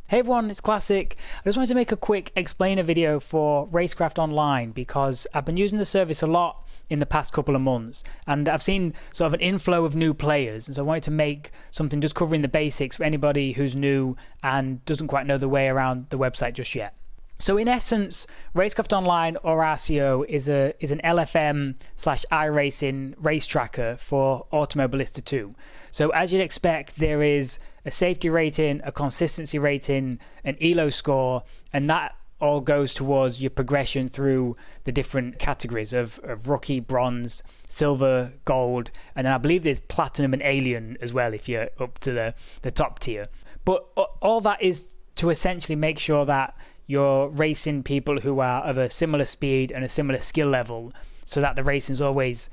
Hey everyone, it's Classic. I just wanted to make a quick explainer video for Racecraft Online because I've been using the service a lot in the past couple of months and I've seen sort of an inflow of new players, and so I wanted to make something just covering the basics for anybody who's new and doesn't quite know the way around the website just yet. So in essence, Racecraft Online, or RCO, is an LFM/iRacing race tracker for Automobilista 2. So as you'd expect, there is a safety rating, a consistency rating, an ELO score, and that all goes towards your progression through the different categories of rookie, bronze, silver, gold, and then I believe there's platinum and alien as well if you're up to the top tier. But all that is to essentially make sure that you're racing people who are of a similar speed and a similar skill level, so that the racing is always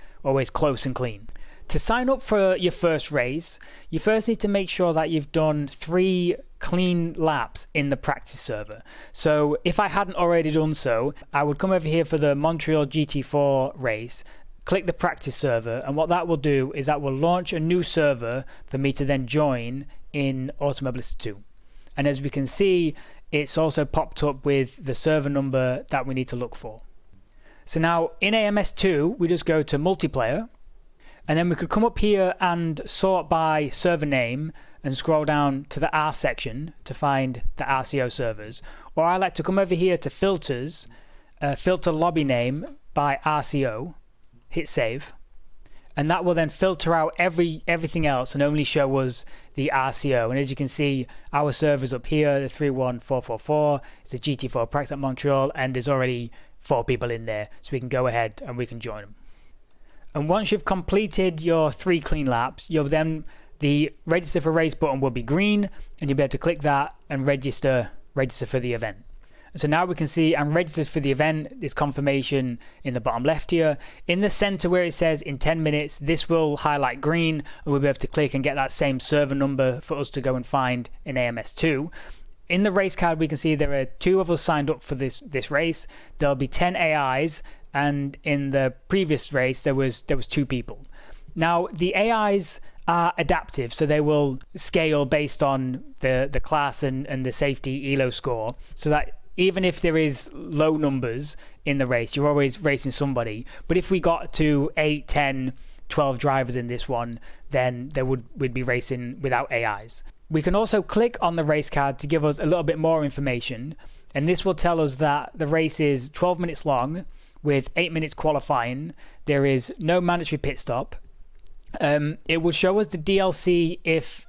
close and clean. To sign up for your first race, you first need to make sure that you've done 3 clean laps in the practice server. So if I hadn't already done so, I would come over here for the Montreal GT4 race, click the practice server, and what that will do is that will launch a new server for me to then join in Automobilista 2. And as we can see, it's also popped up with the server number that we need to look for. So now in AMS2, we just go to multiplayer, and then we could come up here and sort by server name and scroll down to the R section to find the RCO servers. Or I like to come over here to filters, filter lobby name by RCO, hit save, and that will then filter out everything else and only show us the RCO. And as you can see, our server's up here, the 31444, it's the GT4 practice at Montreal, and there's already 4 people in there, so we can go ahead and we can join them. And once you've completed your 3 clean laps, the register for race button will be green, and you'll be able to click that and register for the event. So now we can see I'm registered for the event. There's confirmation in the bottom left here. In the center where it says in 10 minutes, this will highlight green, and we'll be able to click and get that same server number for us to go and find in AMS2. In the race card, we can see there are 2 of us signed up for this race. There'll be 10 AIs, and in the previous race, there was 2 people. Now, the AIs are adaptive, so they will scale based on the class and the safety ELO score, so that even if there is low numbers in the race, you're always racing somebody. But if we got to 8, 10, 12 drivers in this one, then we'd be racing without AIs. We can also click on the race card to give us a little bit more information, and this will tell us that the race is 12 minutes long with 8 minutes qualifying. There is no mandatory pit stop. It will show us the DLC if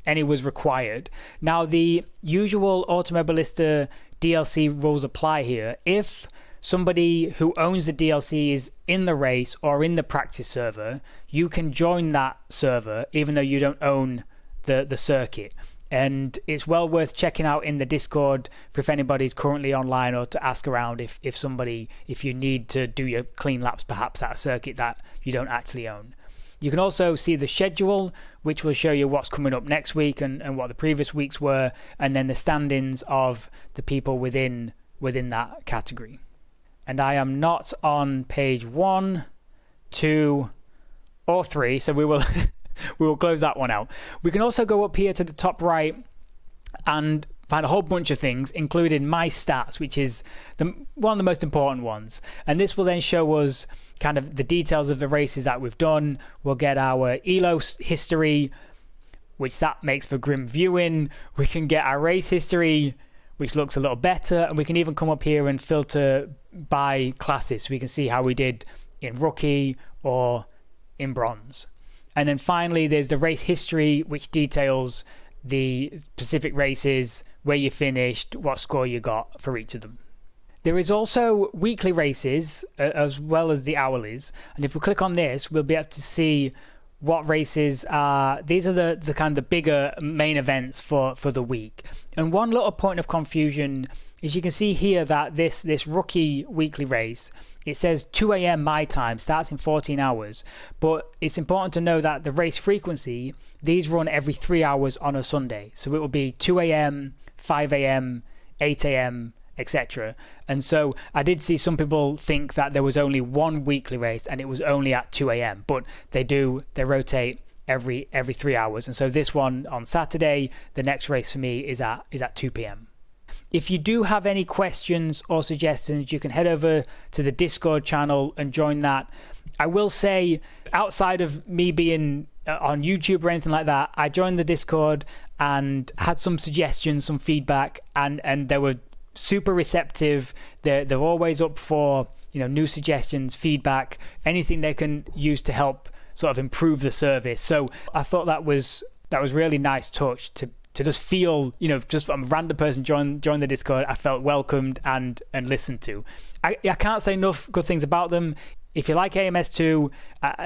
any was required. Now, the usual Automobilista DLC rules apply here. If somebody who owns the DLC is in the race or in the practice server, you can join that server even though you don't own the circuit. And it's well worth checking out in the Discord for if anybody's currently online, or to ask around if you need to do your clean laps perhaps at a circuit that you don't actually own. You can also see the schedule, which will show you what's coming up next week and what the previous weeks were, and then the standings of the people within that category. And I am not on page 1, 2, or 3, so we will we will close that one out. We can also go up here to the top right and find a whole bunch of things, including my stats, which is one of the most important ones. And this will then show us kind of the details of the races that we've done. We'll get our ELO history, which that makes for grim viewing. We can get our race history, which looks a little better. And we can even come up here and filter by classes, so we can see how we did in rookie or in bronze. And then finally, there's the race history, which details the specific races, where you finished, what score you got for each of them. There is also weekly races as well as the hourlies, and if we click on this, we'll be able to see what races are. These are the kind of the bigger main events for the week. And one little point of confusion is you can see here that this rookie weekly race, it says 2 a.m. my time, starts in 14 hours. But it's important to know that the race frequency, these run every 3 hours on a Sunday. So it will be 2 a.m., 5 a.m., 8 a.m., etc. And so I did see some people think that there was only one weekly race and it was only at 2 a.m. But they rotate every 3 hours. And so this one on Saturday, the next race for me is at 2 p.m. If you do have any questions or suggestions, you can head over to the Discord channel and join that. I will say, outside of me being on YouTube or anything like that, I joined the Discord and had some suggestions, some feedback, and they were super receptive. They're always up for, you know, new suggestions, feedback, anything they can use to help sort of improve the service. So I thought that was really nice touch to just feel, you know, just from a random person join the Discord, I felt welcomed and listened to. I can't say enough good things about them. If you like AMS2,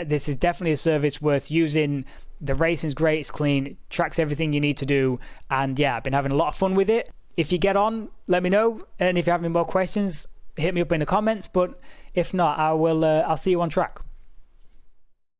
this is definitely a service worth using. The racing's great, it's clean, it tracks everything you need to do, and yeah, I've been having a lot of fun with it. If you get on, let me know, and if you have any more questions, hit me up in the comments. But if not, I'll see you on track.